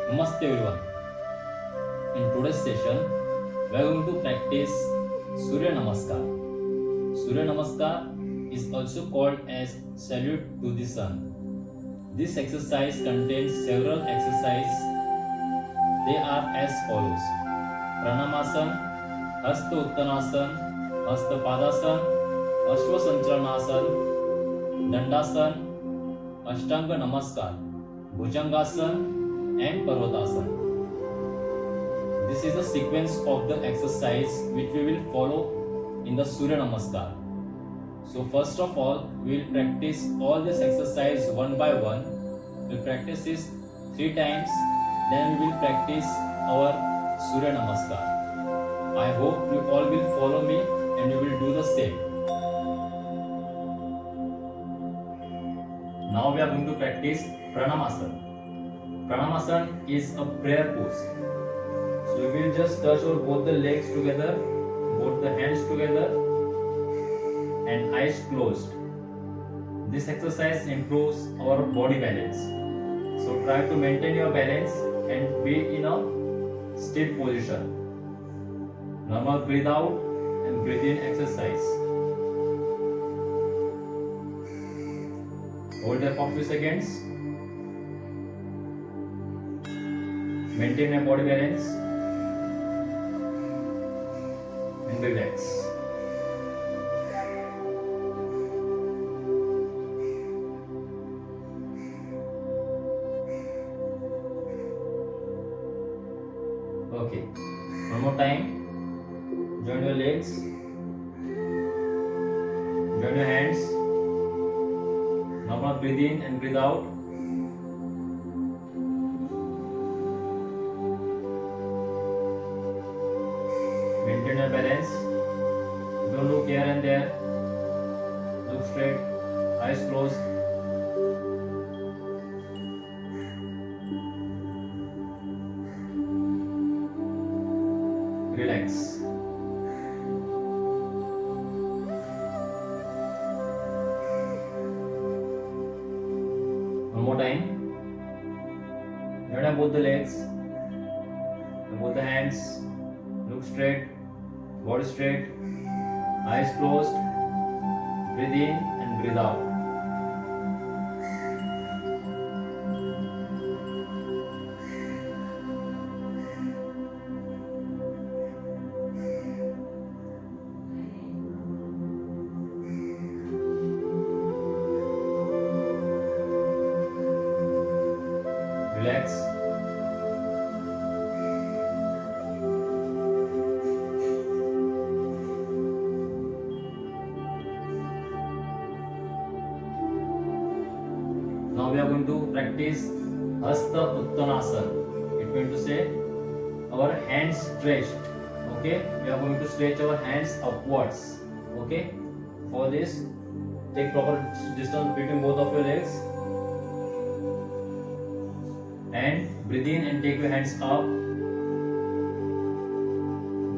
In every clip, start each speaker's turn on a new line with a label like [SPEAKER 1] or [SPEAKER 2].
[SPEAKER 1] Namaste everyone. In today's session, we are going to practice Surya Namaskar. Surya Namaskar is also called as salute to the sun. This exercise contains several exercises. They are as follows: Pranamasana, Hasta Uttanasan, Hasta Padasan, Ashwa Sanchalanasana, Dandasan, Ashtanga Namaskar, Bhujangasan, and Parvatasana. This is a sequence of the exercise which we will follow in the Surya Namaskar. So first of all, we will practice all this exercise one by one. We'll practice this 3 times, then we will practice our Surya Namaskar. I hope you all will follow me and you will do the same. Now we are going to practice Pranamasana. Pranamasana is a prayer pose. So we will just touch our both the legs together, both the hands together, and eyes closed. This exercise improves our body balance. So try to maintain your balance and be in a still position. Normal breathe out and breathe in exercise. Hold there for a few seconds. Maintain your body balance and relax. Okay, one more time. Join your legs, join your hands. Normal breathe in and breathe out. Maintain your balance. Don't look here and there. Look straight. Eyes closed. Relax. One more time. Join both the legs, both the hands. Look straight. Body straight, eyes closed, breathe in and breathe out. Relax. Now we are going to practice Hasta Uttanasana. It means to say our hands stretched. Okay, we are going to stretch our hands upwards. Okay, for this, take proper distance between both of your legs and breathe in and take your hands up.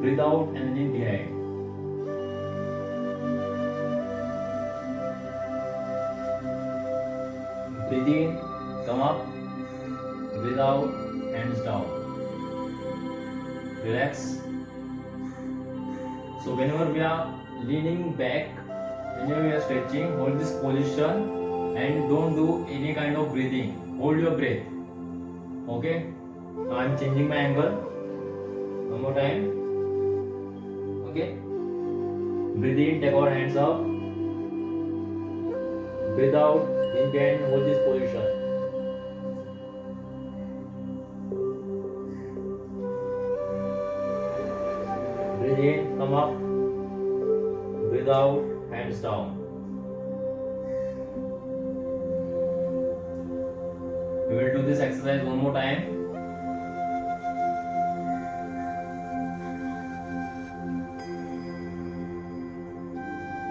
[SPEAKER 1] Breathe out and lean behind. Breathe in, come up, breathe out, hands down. Relax. So whenever we are leaning back, whenever we are stretching, hold this position and don't do any kind of breathing. Hold your breath. Okay? Now I am changing my angle. One more time. Okay? Breathe in, take our hands up. Breathe out. In behind, hold this position. Breathe in, come up. Breathe out, hands down. We will do this exercise one more time.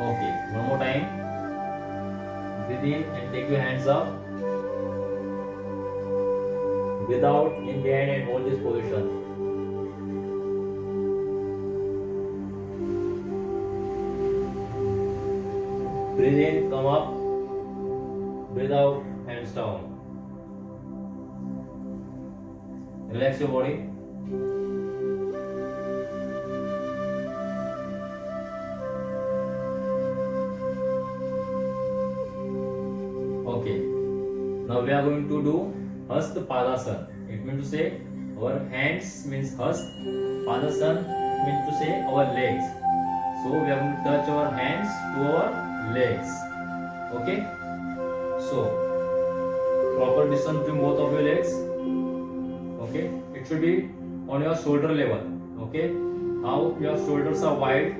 [SPEAKER 1] Okay, one more time. Breathe in and take your hands up. Breathe out, in behind and hold this position. Breathe in, come up. Breathe out, hands down. Relax your body. Okay. Now we are going to do Hasta Padasana. It means to say our hands means Hasta. Padasana means to say our legs. So we are going to touch our hands to our legs. Okay. So proper distance between both of your legs. Okay. It should be on your shoulder level. Okay. How your shoulders are wide,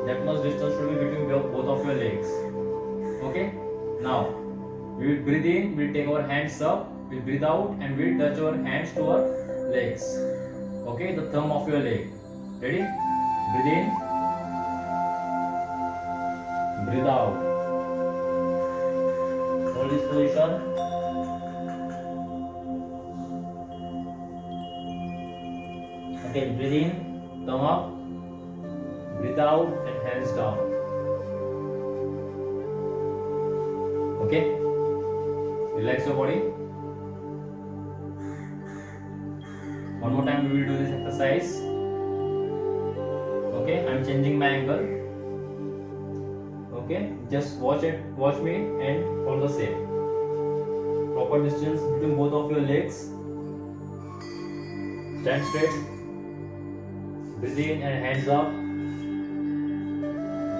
[SPEAKER 1] that much distance should be between both of your legs. Okay. Now we will breathe in, we will take our hands up, we will breathe out and we will touch our hands to our legs. Okay, the thumb of your leg. Ready? Breathe in, breathe out. Hold this position. Okay, breathe in, thumb up, breathe out and hands down. Okay? Relax your body. One more time we will do this exercise. Okay, I am changing my angle. Okay, just watch me and follow the same. Proper distance between both of your legs. Stand straight. Breathe in and hands up.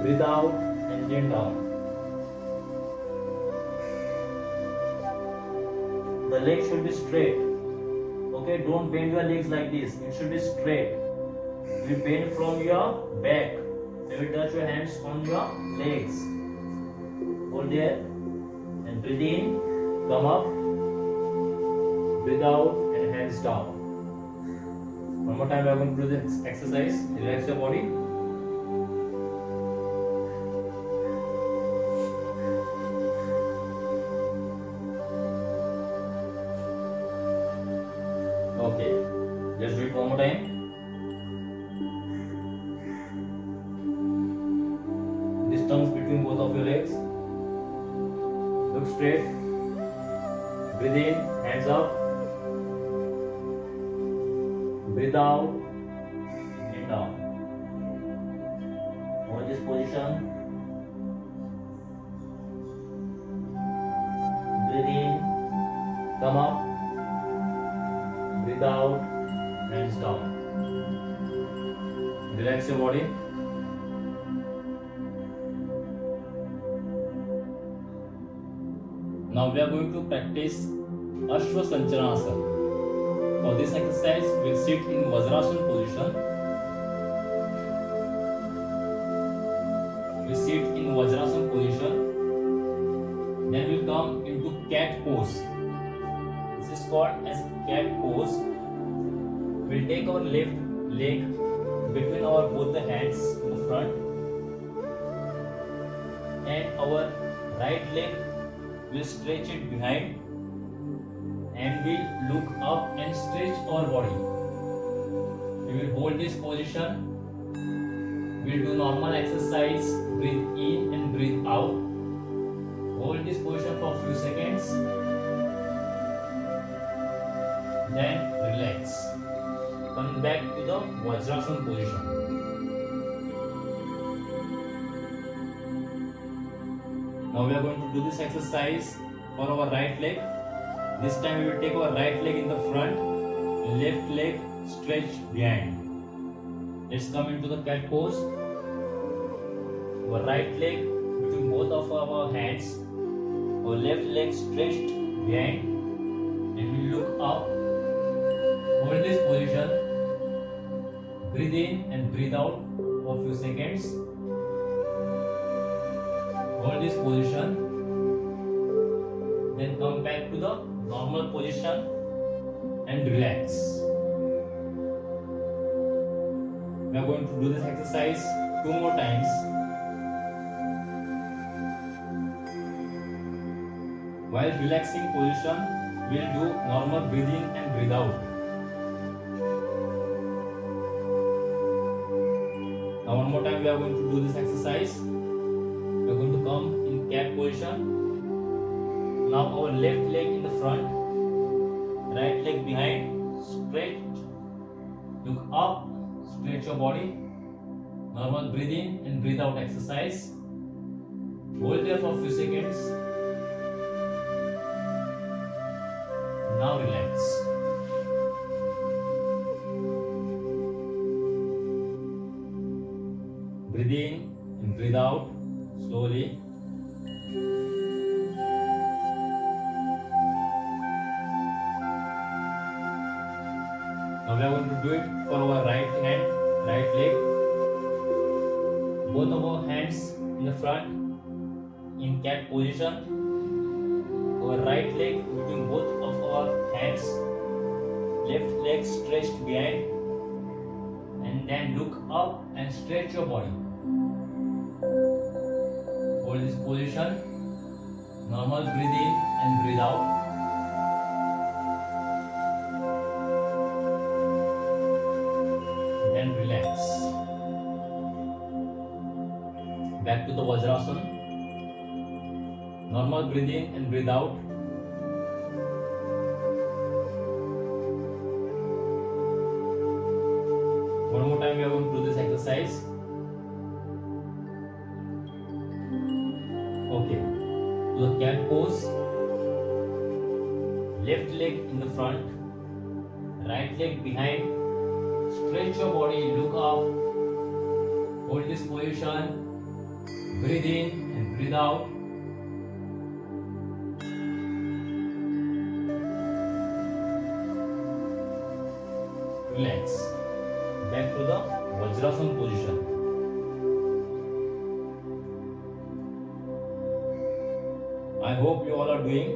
[SPEAKER 1] Breathe out and chin down. The legs should be straight. Okay, don't bend your legs like this. It should be straight. You bend from your back. You will touch your hands on your legs. Hold there and breathe in. Come up. Breathe out and hands down. One more time we are going to do this exercise. Relax your body. Okay, let's do it one more time. Distance between both of your legs. Look straight. Breathe in, hands up. Breathe out, and down. Hold this position. Breathe in, come up. Breathe out, hands down. Relax your body. Now we are going to practice Ashwa Sancharanasana. For this exercise, we'll sit in Vajrasana position. We sit in Vajrasana position. Then we'll come into cat pose. This is called as cat pose. We'll take our left leg between our both the hands in the front, and our right leg will stretch it behind, and we'll look up and stretch our body. We will hold this position. We'll do normal exercise. Breathe in and breathe out. Hold this position for a few seconds. Then relax. Come back to the Vajrasana position. Now we are going to do this exercise for our right leg. This time we will take our right leg in the front, left leg stretched behind. Let's come into the cat pose. Our right leg between both of our hands, our left leg stretched behind, and we look up. Hold this position. Breathe in and breathe out for a few seconds. Hold this position. Then come back to the normal position and relax. We are going to do this exercise 2 more times. While relaxing position, we will do normal breathing and breathe out. Now one more time we are going to do this exercise. We are going to come in cat position. Now our left leg in the front, right leg behind, straight, look up, stretch your body. Normal breathe in and breathe out exercise. Hold there for a few seconds. Now relax. Breathe in and breathe out slowly. Now we are going to do it for our right hand, right leg. Both of our hands in the front in cat position. Our right leg between both of our hands. Left leg stretched behind. And then look up and stretch your body. Hold this position. Normal breathe in and breathe out. Then relax. Back to the Vajrasana. Normal breathe in and breathe out. One more time we are going to do this exercise. Okay. To the cat pose. Left leg in the front. Right leg behind. Stretch your body, look up. Hold this position. Breathe in and breathe out. Relax. Back to the Vajrasana position. I hope you all are doing.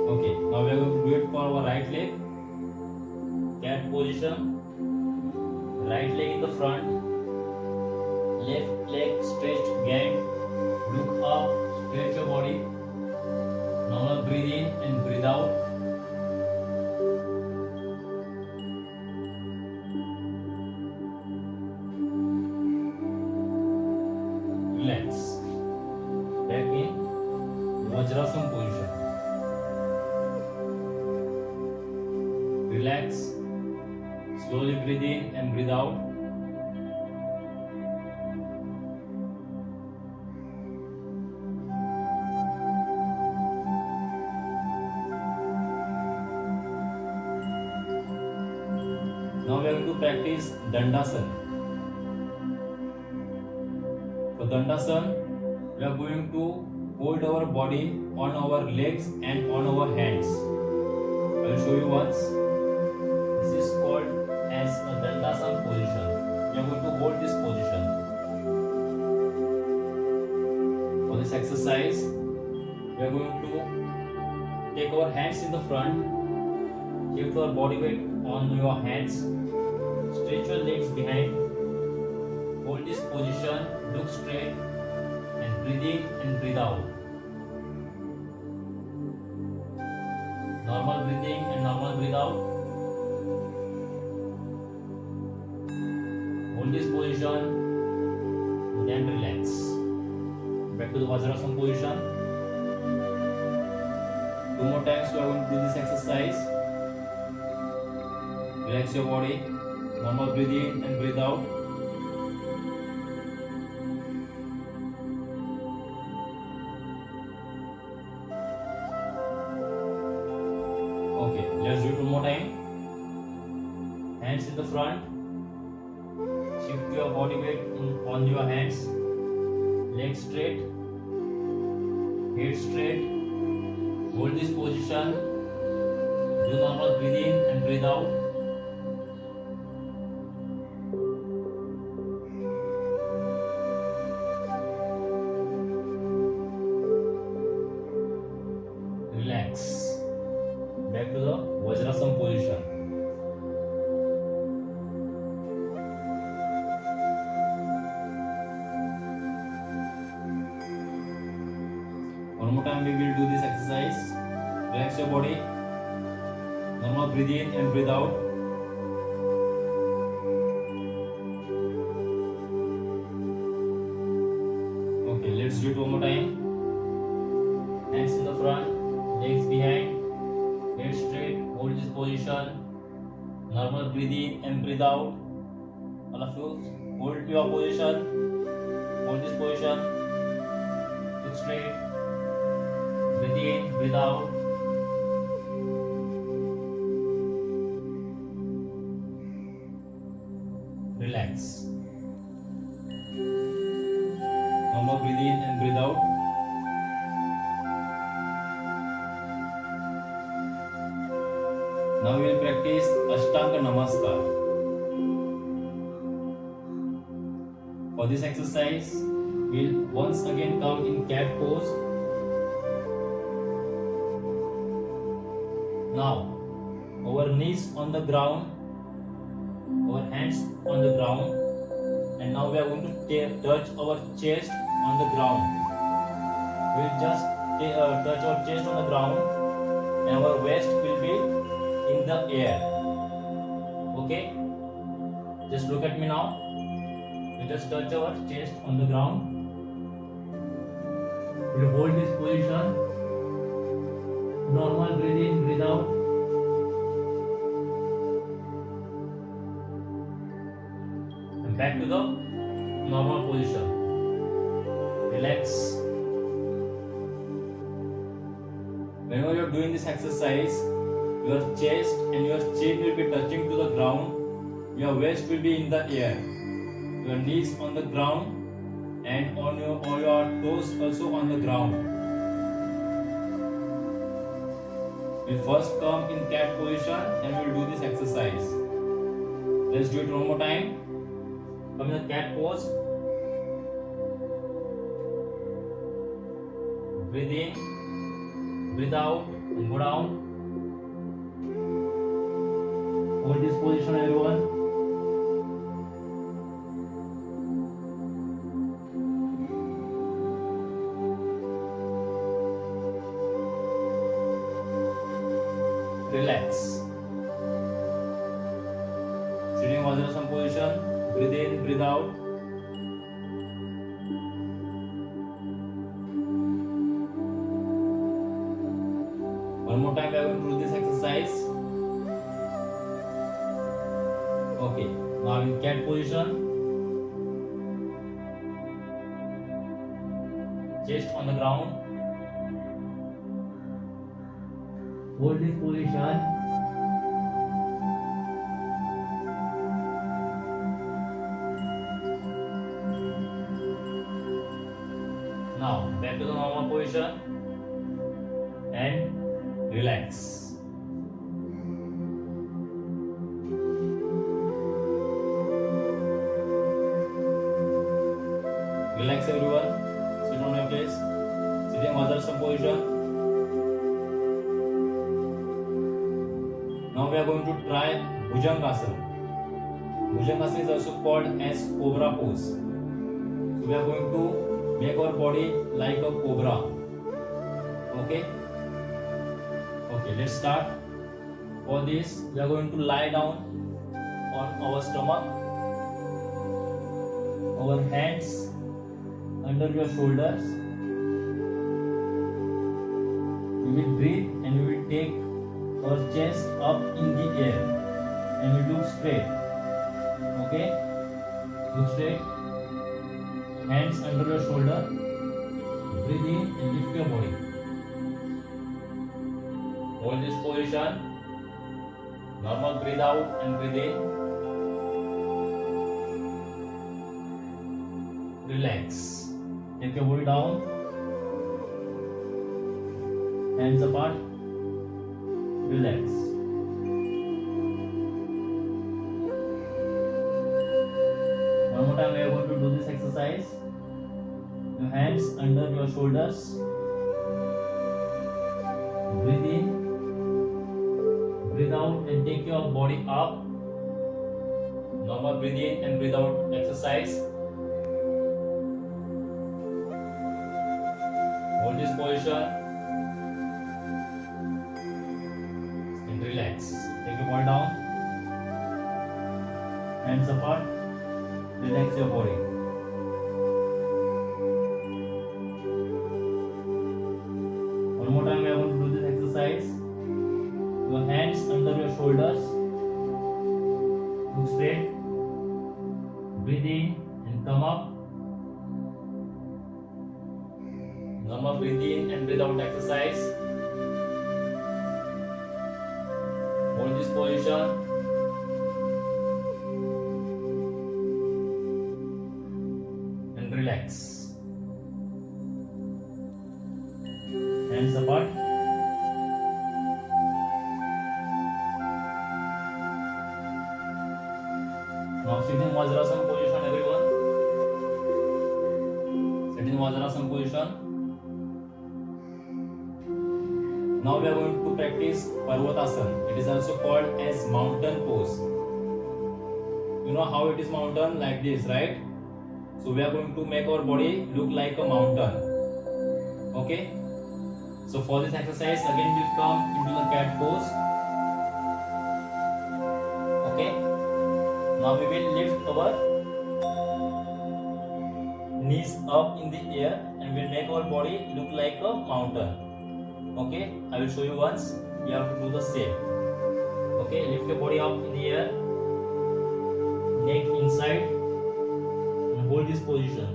[SPEAKER 1] Okay, now we are going to do it for our right leg. Cat position. Right leg in the front. Left leg stretched behind. Look up, stretch your body. Normal breathe in and breathe out. Relax. Back in Vajrasana position. Relax. Slowly breathe in and breathe out. Now we are going to practice Dandasana. For Dandasana, we are going to hold our body on our legs and on our hands. I will show you once. This is called as a Dandasana position. We are going to hold this position. For this exercise, we are going to take our hands in the front, keep your body weight on your hands, stretch your legs behind, hold this position, look straight, and breathe in and breathe out. Normal breathing and normal breathe out. Hold this position, then relax. Back to the Vajrasana position. 2 more times we are going to do this exercise. Relax your body. Normal breathe in and breathe out. Okay, let's do it 2 more time. Hands in the front. Shift your body weight on your hands. Legs straight. Head straight. Hold this position. Do normal breathe in and breathe out. Relax. Back to the Vajrasana position. One more time we will do this exercise. Relax your body. Normal breathe in and breathe out. Okay, Let's do it one more time. Hands in the front, legs behind, head straight, hold this position. Normal breathe in and breathe out. All of you, hold your position, hold this position, look straight, breathe in, breathe out. Relax. Normal breathe in and breathe out. Now we will practice Ashtanga Namaskar. For this exercise, we will once again come in cat pose. Now, our knees on the ground, our hands on the ground, and now we are going to touch our chest on the ground. We will just touch our chest on the ground, and our waist will be in the air. Okay? Just look at me now. We just touch our chest on the ground. We will hold this position. Normal breathe in, breathe out. And back to the normal position. Relax. Whenever you are doing this exercise, your chest and your chin will be touching to the ground. Your waist will be in the air. Your knees on the ground and on your toes also on the ground. We'll first come in cat position and we'll do this exercise. Let's do it one more time. Come in the cat pose. Breathe in, breathe out, and go down. Hold this position, everyone. Relax. Sitting Vajrasana position. Breathe in, breathe out. One more time we are going to do this exercise. Okay, now in cat position. Chest on the ground. Hold this position. Now back to the normal position and relax. Relax everyone. Sit on your place. Sitting Vajrasana position. Now we are going to try Bhujangasana. Bhujangasana is also called as Cobra pose. So we are going to make our body like a cobra. Okay? Okay, let's start. For this, we are going to lie down on our stomach. Our hands under your shoulders. We will breathe and we will take our chest up in the air and we look straight. Okay? Look straight. Hands under your shoulder. Breathe in and lift your body. Hold this position. Normal breathe out and breathe in. Relax. Take your body down. Hands apart. Relax. One more time we are going to do this exercise. Your hands under your shoulders. Breathe in. Breathe out and take your body up. Normal breathe in and breathe out exercise. Hold this position and relax. Take your body down. Hands apart. Relax your body. in and come up. Normal breathe in and breathe out exercise. Hold this position. And relax. Hands apart. Now sit in Vajrasana position, everyone. Sit in Vajrasana position. Now we are going to practice Parvatasana. It is also called as mountain pose. You know how it is mountain? Like this, right? So we are going to make our body look like a mountain. Okay? So for this exercise, again we'll come into the cat pose. Okay? Now we will lift our knees up in the air and we'll make our body look like a mountain. Okay, I will show you once. You have to do the same. Okay, lift your body up in the air, neck inside, and hold this position.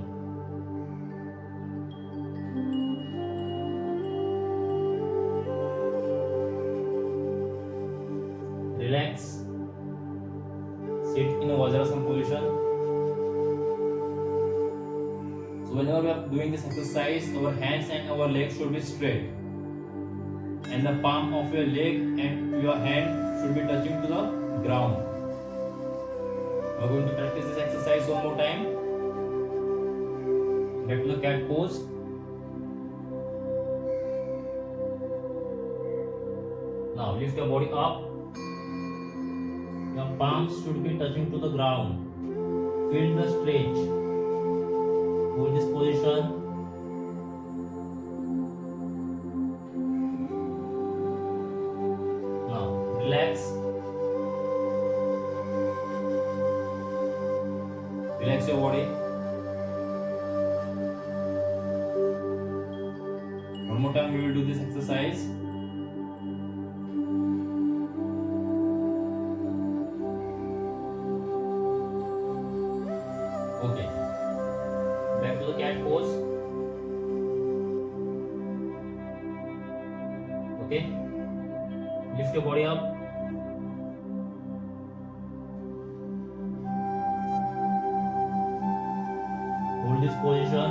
[SPEAKER 1] Relax. Sit in a Vajrasana position. So whenever we are doing this exercise, our hands and our legs should be straight. And the palm of your leg and your hand should be touching to the ground. We are going to practice this exercise one more time. Get to the cat pose. Now lift your body up. Your palms should be touching to the ground. Feel the stretch. Hold this position. Relax. Relax your body. One more time we will do this exercise. Okay. Back to the cat pose. Okay. Lift your body up. Hold this position.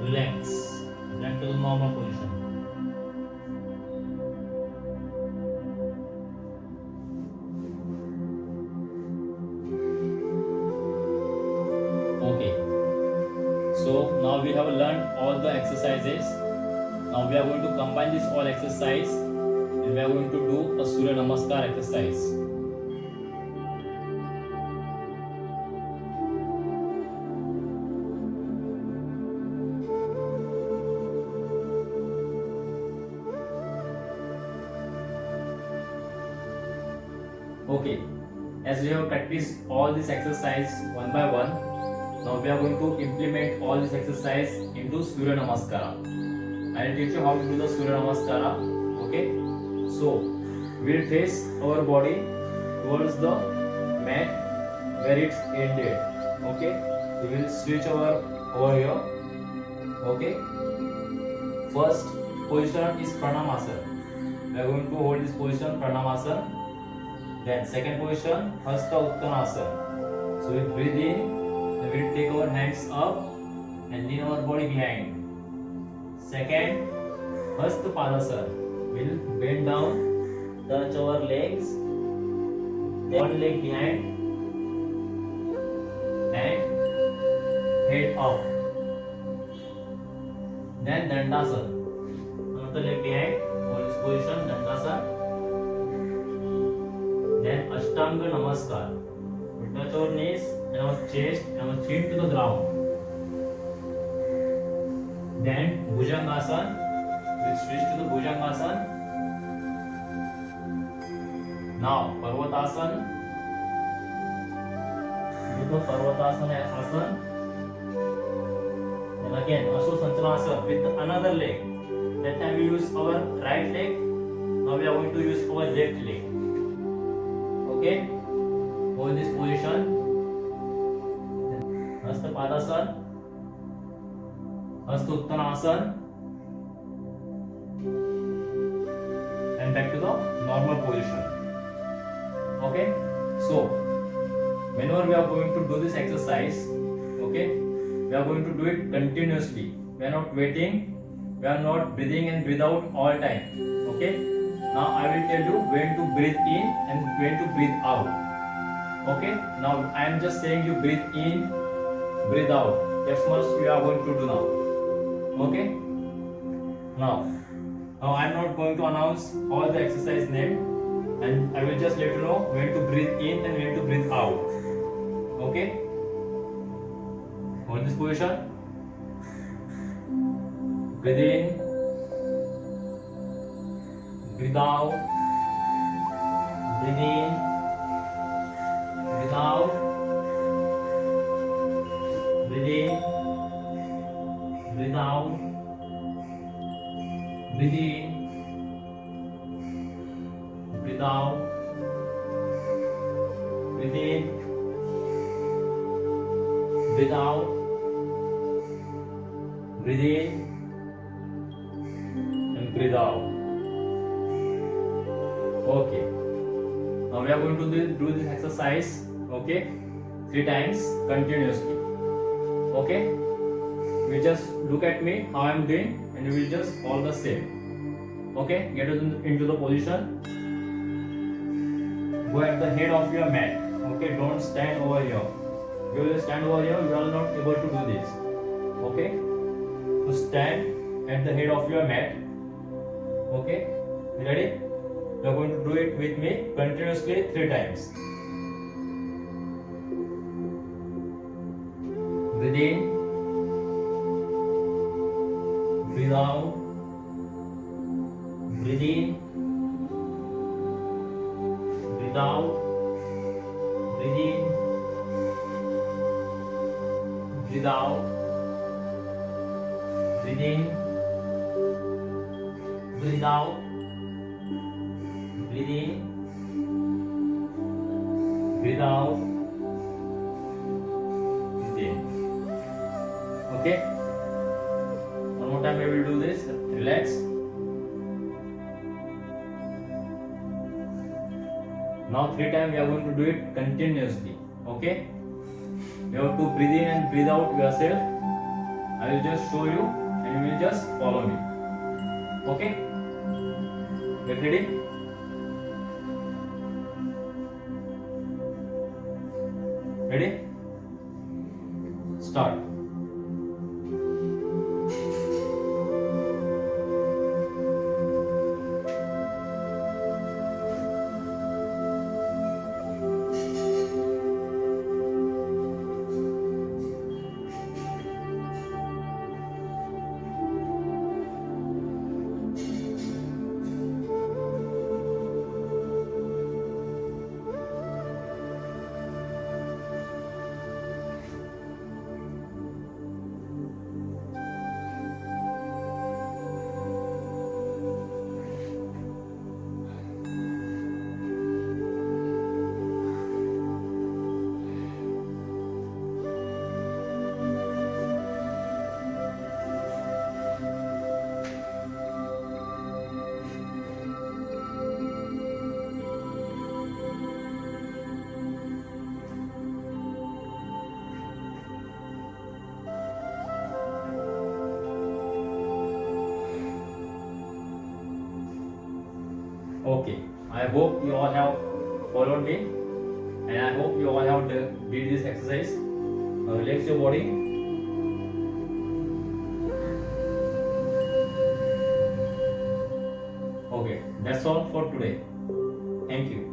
[SPEAKER 1] Relax. Back to the normal position. Okay. So now we have learned all the exercises. Now we are going to combine this all exercise and we are going to do a Surya Namaskar exercise. Okay, as we have practiced all this exercise one by one, now we are going to implement all this exercise into Surya Namaskara. I will teach you how to do the Surya Namaskara. Okay, so we will face our body towards the mat where it's ended. Okay, we will switch over here. Okay, first position is Pranamasana. We are going to hold this position Pranamasana. Then second position Hasta Uttanasana. So we breathe in and we will take our hands up and lean our body behind. Second, Hasta Padasana. We'll bend down, touch our legs, then one leg behind and head up. Then Dandasana. Another leg behind, hold this position, Dandasana. Then Ashtanga Namaskar. We touch our knees and our chest and our chin to the ground. Then Bhujangasana. We switch to the Bhujangasana. Now Parvatasana. Do the Parvatasana asana. Then again Asho Sanchalasana with another leg. That time we use our right leg. Now we are going to use our left leg. Okay. hold this position. Hastpadasana, Hastuttanasana, and back to the normal position. Okay, so whenever we are going to do this exercise, okay, we are going to do it continuously. We are not waiting, we are not breathing and breathe out all time. Okay, now I will tell you when to breathe in and when to breathe out. Okay, now I am just saying you breathe in, breathe out. That's much we are going to do now. Okay, now I am not going to announce all the exercise name, and I will just let you know when to breathe in and when to breathe out. Okay, hold this position, breathe in, breathe out, breathe in, breathe out, breathe in, breathe out, breathe in, breathe out, breathe in, breathe out, breathe in, and breathe out. Okay, now we are going to do this exercise, okay, 3 times continuously. Okay, you just look at me how I am doing and you will just follow the same. Okay, get into the position, go at the head of your mat. Okay, don't stand over here. If you will stand over here, you are not able to do this. Okay, so stand at the head of your mat. Okay, ready? You are going to do it with me continuously 3 times. Breathe in, breathe out, breathe in, breathe out, breathe in, breathe out, breathe in, breathe out, breathe in, breathe out, breathe in. Okay, one more time I will do this. Relax. Now 3 times we are going to do it continuously. Okay, you have to breathe in and breathe out yourself. I will just show you and you will just follow me. Okay, get ready? Ready? Start. Okay, I hope you all have followed me, and I hope you all have did this exercise. Now relax your body. Okay, that's all for today. Thank you.